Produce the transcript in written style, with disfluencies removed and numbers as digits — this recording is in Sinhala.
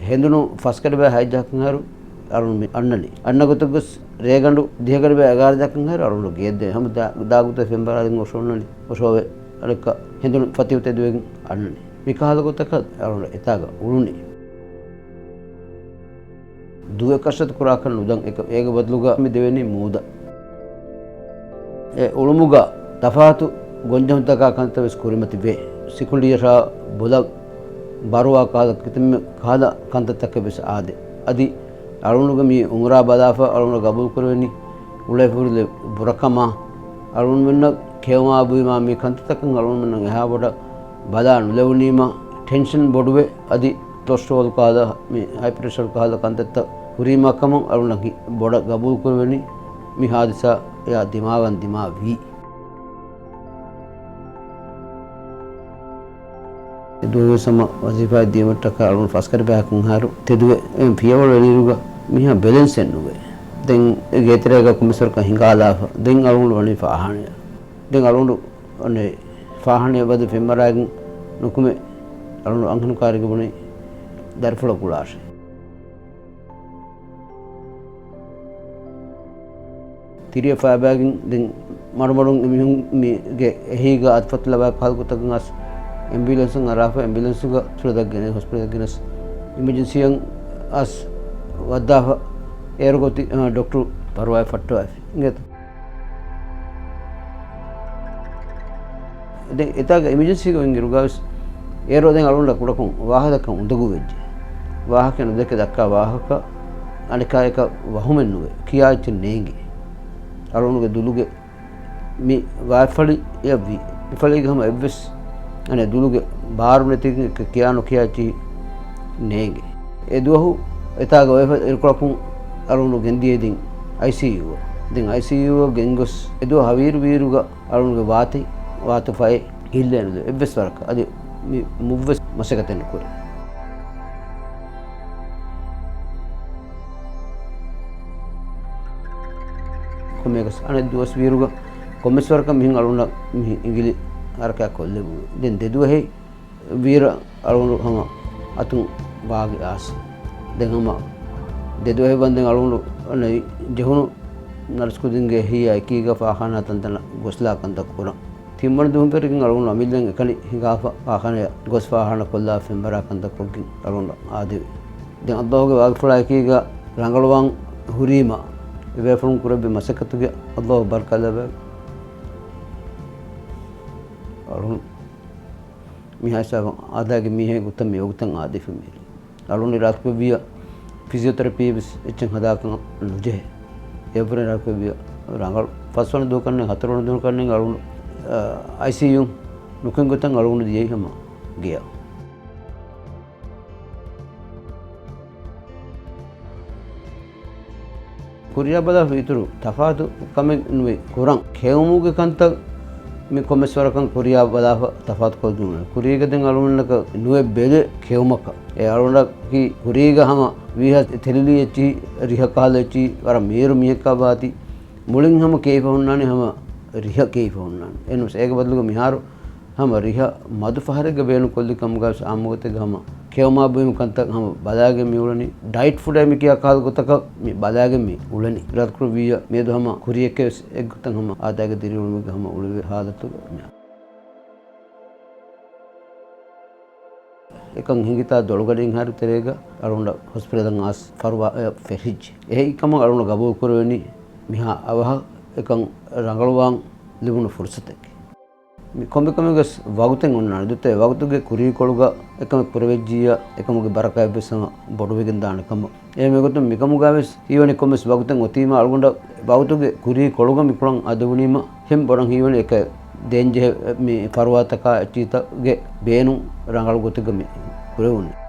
හෙඳුණු ෆස්කඩ බෑ 6 දක්න් හරු අරුණ මේ අන්නලි අන්න ගොතගස් රේගඬු 10කට බෑ 11 දක්න් හරු අරුණ ගියද්ද හැම දාගුත ෆෙම්බරාදින් ඔසොන්නලි ඔසෝවේ අලක හෙඳුණු ෆතියුත දුවෙන් අන්නලි විකාල ගොතක අරුණ එතාග උළුනි දුව කෂත් කුරා කරන උදන් ඒක බදලුගා මේ දෙවෙනි මූද ඒ උළුමුගා තෆාතු ගොන්ජම්තක කන්තවස් කුරිමති වේ සිකුලියරා බොලක් බරුවා කාල කිතම කාල කන්තතක බෙස ආදේ අදි අරුණුග මේ උමරා බදාෆ අරුණ ගබුල් කරවෙනි උලෙපුරුල බුරකම අරුණ වෙන්න කේවමා බුයිමා මේ කන්තතකන් අරුණ වෙන්න එහා බඩ බදා නුලෙවුනීම ටෙන්ෂන් බොඩුවේ අදි කොලෙස්ටරෝල් කාල මේ හයි ප්‍රෙෂර් කාල කන්තත කුරීමකම අරුණකි බොඩ ගබුල් කරවෙනි මේ හාදිසා යා දිමාවන් දිමා වී දුවේ සම වසිෆා දීමට කාරුන් ෆස්කර බෑකුන් හරු තෙදුවේ පියවල වලිරුග මිහා බැලන්ස් එන්නුවේ දැන් ගේතරේක කුමසරක හිඟාලා දැන් අරුන් වලි ෆාහණය දැන් අරුන් අනේ ෆාහණය බද ෆෙමරාගන් නුකුමේ අරුන් අංගනකාරික බුනේ දර්ෆල කුලාෂේ තිරිය ෆාබාගින් දැන් මරමරුන් මිහුගේ එහිග අත්පත් ලබා කල්කුතගන් අස් ambulance ngarafa ambulance ga sudah gini hospital gini emergency yang as wadah ergoti dokter parwai fatwa ingat de itaga emergency ga ingiru gas ero den alunda kudakun wahada kan undagu vejje wahaka nudeke dakka wahaka anika eka wahumen nuwe kiyaach neengi alunuge duluge mi wafali yavi ifali gama evs අනේ දුලුගේ බාරු නැති කියානෝ කියාචි නේගේ ඒ දුවහු එතාග ඔය ඉරකොපුන් අරුණු ගෙන්දියේදින් ICU දින් ICU ගෙන්ගොස් ඒ දුව හවීරු වීරුග අරුණුගේ වාත ෆයි ඉල්ලෙනද එබ්බස් වරක අද මුව්වස් මසකතෙන් කුර කොමේකස් අනේ දුවස් වීරුග කොමස් වරක මිහින් අරුණ ඉංගිලි අරකා කොල්ලෙ දෙන් දෙදුවේ වීර අරුණු හම අතුන් වාගේ ආස දැන් හම දෙදුවේ බන්දෙන් අරුණු අනේ ජෙහුණු නර්ස්කුදින්ගේ හියා කීග පාඛානා තන්තන ගොස්ලා කන්දක් කුර තිම්මන දුම් පෙරකින් අරුණු අමිල්ලෙන් එකලි හිගා පාඛානේ ගොස් පාඛාන කොල්ලා ෆෙම්බරා කන්දක් කොගින් අරුණු ආදී දැන් අල්ලාහගේ වාගේ ෆලා කීග රංගලවන් හුරීමා ඉවේෆුන් කුරබි මසකතුගේ අල්ලාහ බර්කලබ අරුණ මිහාසව ආදාගේ මිහේ ගුතම යොගතන් ආදී ෆෙමිලි අරුණ රාත්කවිය ෆිසියෝതെරපි එච්චන් හදාකන් නුජේ එවර රාත්කවිය රංගල් ෆස්වන දුකන්නේ හතරවන දුකන්නේ අරුණ ICU නුකන් ගුතන් අරුණ දියේ හැම ගියා කුරියා බදා විතරු තෆාතු කමෙන් නුවේ කුරන් කේවමුගේ කන්ත මේ කොමස්වරකන් කුරියා බදාව තෆාත් කොල්දුන කුරියගෙන් අලුන්නක නුවේ බෙලේ කෙවමක ඒ අලුන්නක කි කුරියගහම විහ තෙලිලියචි රිහ කාලචි වර මේරු මියකවාති මුලින් හැම කේපොන්නානේ හැම රිහ කේපොන්නානේ එනුස් ඒක බදලුක මිහාරු හැම රිහ මදු ෆහරෙග බේනු කොල්ලිකම් ගස් ආමුගතේ ගම කෙවමා බෙම කන්ත හැම බදාගේ මියුලනි ඩයිට් ෆුඩ් එමි කියා කාල් ගොතක මේ බදාගේ මේ උලනි රත්කු විය මේ දහම කුරියක එක් ගතන් හැම ආදාගේ දිරිවුම ගම උලවේ හාලතු එකන් හිඟිතා දොළගඩින් හරි තෙරේග අරුණ හොස්පිටලෙන් ආස් ෆරුවා ෆෙරිජ් එහිකම අරුණ ගබෝ කරවෙනි මිහා අවහ එකන් රංගලුවන් ලිබුණු ෆුර්සතක කොම්බිකමගස් වගුතෙන් උන්නාන දුතේ වගුතුගේ කුරී කොළුග එකම පුරවෙජ්ජිය එකමුගේ බරකය බෙසම බොඩුවෙගෙන් දානකම ඒ මේගොතුම් මිකමුගාවෙස් ඊවනි කොමස් වගුතෙන් ඔතීම අලුගොඬ වගුතුගේ කුරී කොළුග මිකුලන් අදවුනීම හිම් බොරන් හීවනි එක දෙන්ජේ මේ පරවාතක චීතගේ බේනු රංගල ගොතක මේ පුරවුනේ